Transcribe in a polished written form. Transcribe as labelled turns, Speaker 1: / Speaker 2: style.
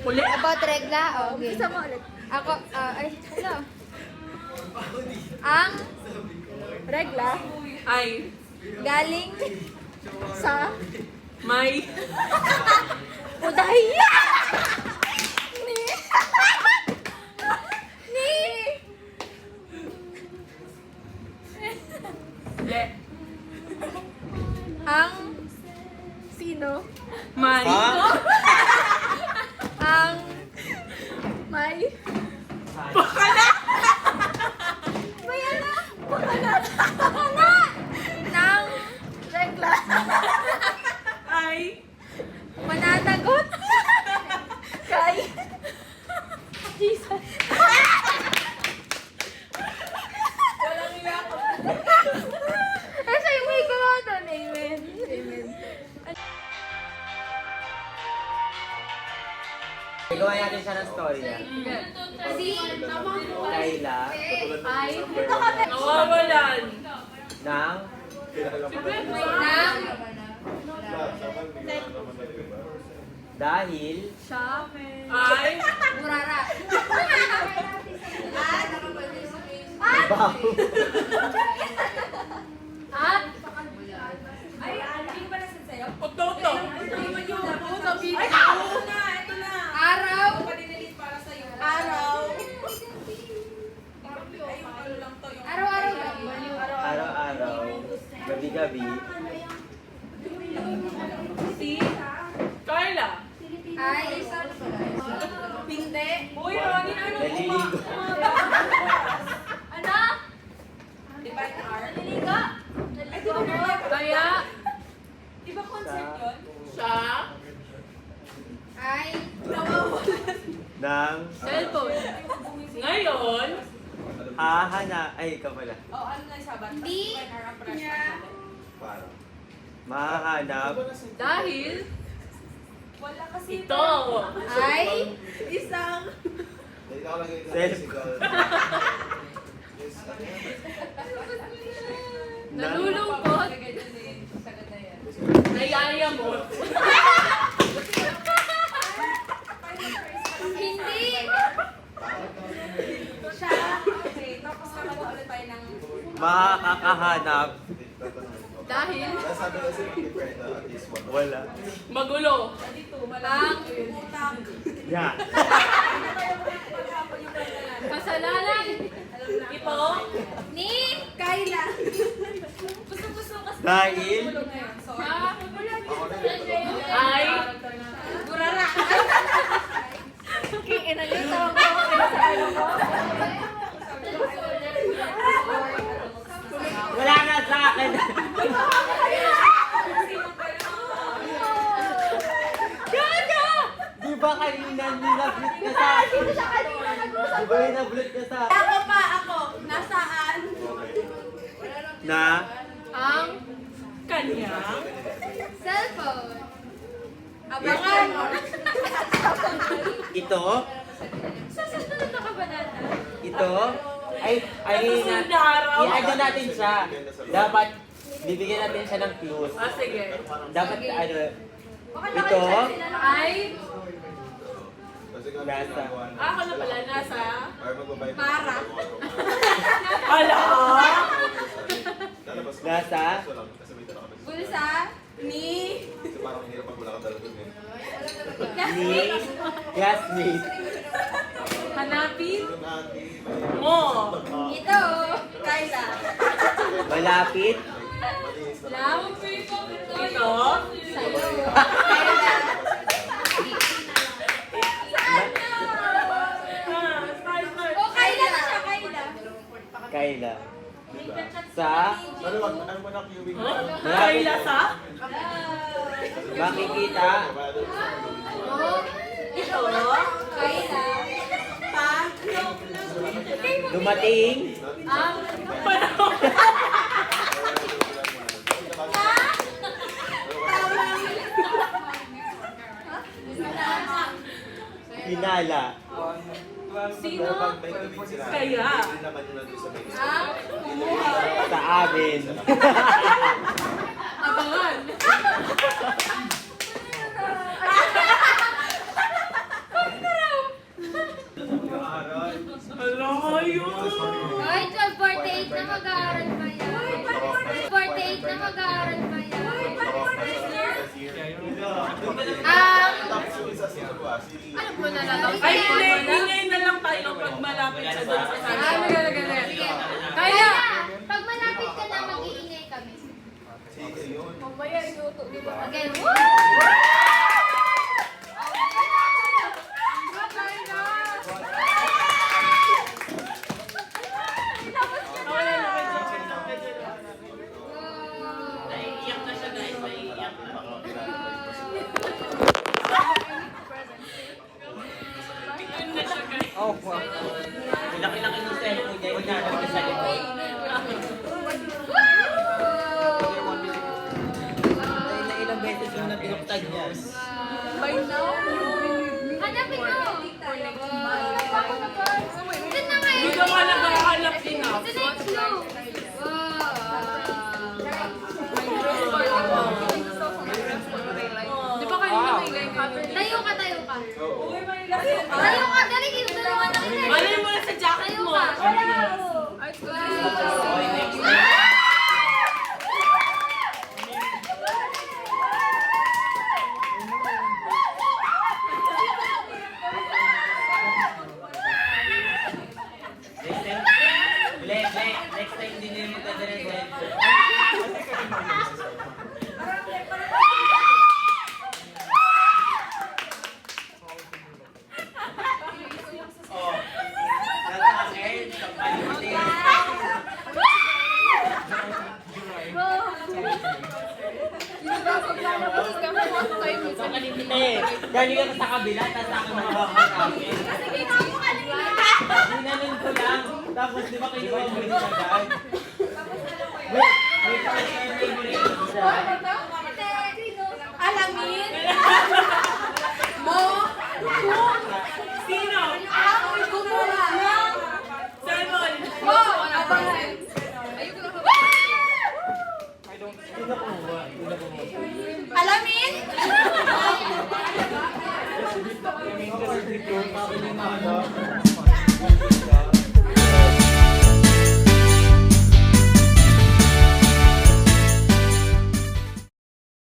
Speaker 1: Ulit?
Speaker 2: About regla? Okay.
Speaker 1: Isa mo ulit.
Speaker 2: Ako, ay, ano? Ang
Speaker 1: Regla. Ay.
Speaker 2: galing
Speaker 1: Sa. May.
Speaker 2: Udaya! Ni! Ni!
Speaker 1: Le.
Speaker 2: Ang
Speaker 1: Sino? May.
Speaker 2: ang
Speaker 1: May. Bakala!
Speaker 2: Bayana! Bakala! Bakala! Nang
Speaker 1: Regla. Ay.
Speaker 2: mananagot
Speaker 1: Kay.
Speaker 2: Jesus.
Speaker 1: Walang iyak.
Speaker 2: Ay, sa'yo may gawa doon. Amen.
Speaker 1: Amen.
Speaker 3: Gawa natin siya ng story niya.
Speaker 2: Si
Speaker 3: Kayla
Speaker 2: ay ito kami.
Speaker 1: Nawawalan.
Speaker 3: ng
Speaker 2: Nang
Speaker 3: dahil
Speaker 1: Siya. Ay.
Speaker 2: burara.
Speaker 3: baw
Speaker 2: At
Speaker 1: Ototo. Ay,
Speaker 2: araw
Speaker 1: araw.
Speaker 2: araw-araw ba?
Speaker 3: araw-araw, gabi-gabi,
Speaker 1: Si. Carla.
Speaker 2: Ay
Speaker 1: Pinde. Uy, Ronnie, ano?
Speaker 3: naliligo,
Speaker 2: ano?
Speaker 1: Divine R.
Speaker 2: Naliligo?
Speaker 1: Kaya.
Speaker 3: sa
Speaker 1: Siya.
Speaker 2: Ay
Speaker 3: ng
Speaker 1: Cellphone. Ngayon.
Speaker 3: hahana, ay ikaw pala,
Speaker 2: hindi niya
Speaker 3: mahanap
Speaker 1: Dahil. Ito.
Speaker 2: ay
Speaker 1: Isang.
Speaker 3: cellphone ng
Speaker 1: Nalulungkot. Nayaya mo.
Speaker 2: hindi
Speaker 3: makakahanap,
Speaker 1: Dahil.
Speaker 3: wala,
Speaker 1: Magulo.
Speaker 2: ang
Speaker 3: ya,
Speaker 1: Kasalanan. Ito.
Speaker 2: ni
Speaker 1: Kayla.
Speaker 3: dahil
Speaker 1: Ay.
Speaker 2: burara. Ina niyo tawag ko sa ano ko.
Speaker 3: wala na sa akin. Di ba kanina nilablit ka sa akin?
Speaker 2: Sa kanina nag-usap.
Speaker 3: Di ba nilablit ka sa
Speaker 1: Ako. Nasaan?
Speaker 3: na
Speaker 1: Ang kanyang
Speaker 2: Cellphone.
Speaker 1: abangan.
Speaker 3: ito,
Speaker 2: Sa sunod na kabanata.
Speaker 3: ito, ay
Speaker 1: Susunod na araw.
Speaker 3: i-ano natin siya. Dapat, bibigyan natin siya ng clues.
Speaker 1: Sige.
Speaker 3: Dapat, ano, ito,
Speaker 1: Ay.
Speaker 3: nasa,
Speaker 1: Ako na pala. Nasa.
Speaker 4: Para.
Speaker 1: Ala.
Speaker 3: nasa,
Speaker 2: Bulsa.
Speaker 1: Ni.
Speaker 3: ni, classmate,
Speaker 1: Hanapin. Mo.
Speaker 2: Ito.
Speaker 1: Kayla.
Speaker 3: malapit,
Speaker 2: Lam.
Speaker 1: Ito.
Speaker 2: Sa'yo. O, Kayla na siya, Kayla.
Speaker 3: Kayla, sa,
Speaker 1: Kayla sa.
Speaker 3: makikita,
Speaker 2: O,
Speaker 1: Ito.
Speaker 2: Kayla.
Speaker 1: Pag.
Speaker 3: dumating,
Speaker 2: Ang
Speaker 1: Panahon.
Speaker 3: hinala,
Speaker 1: Sino? Kaya.
Speaker 2: ang kumuha.
Speaker 3: sa amin,
Speaker 1: Abangan.
Speaker 2: na lang.
Speaker 1: Ay, ingay na lang tayo pag malapit sa doon sa
Speaker 2: Ah, nagana.
Speaker 4: Kaya,
Speaker 2: Kaya!
Speaker 4: pag malapit ka na, mag-iingay kami.
Speaker 5: Sige yun.
Speaker 2: Mamaya inuto, di ba?
Speaker 4: Again,
Speaker 3: Naiiyak na siya guys, naiiyak na.
Speaker 1: Yun na siya, guys.
Speaker 3: Laki-laki ng cellphone niya, hindi na sa likod. Dahil na ilang beses yung napinuktan niya.
Speaker 2: By now,
Speaker 4: hanapin mo. Ito na nga
Speaker 1: Hindi ka nga naghahanap din ah.
Speaker 4: Ito na yung clue.
Speaker 2: di ba kayo namigay ka?
Speaker 4: Tayo ka, tayo ka.
Speaker 5: Oo.
Speaker 4: Tayo ka, dali kayo dalawa na kita.
Speaker 1: Malay mo na sa jacket
Speaker 4: Tayo
Speaker 1: mo.
Speaker 4: ka.
Speaker 2: Ay,
Speaker 3: Okay, next na. Next time din yung magdadala ng cellphone. Oh, nasa akin, sa palitin. Sa kalitin eh. Galing ka sa kabila, tapos ako magkakasapin. Ginanon ko lang. Tapos di ba kinuha mo rin agad? Wait ako sa favorite isa.
Speaker 2: Alamin? Mo?
Speaker 1: Sino?
Speaker 2: Kumuha.
Speaker 1: Simon.
Speaker 2: Mo! Abangan. Ayoko na
Speaker 3: Sino kumuha? Sino kumuha?
Speaker 2: Alamin?
Speaker 3: Kami ko,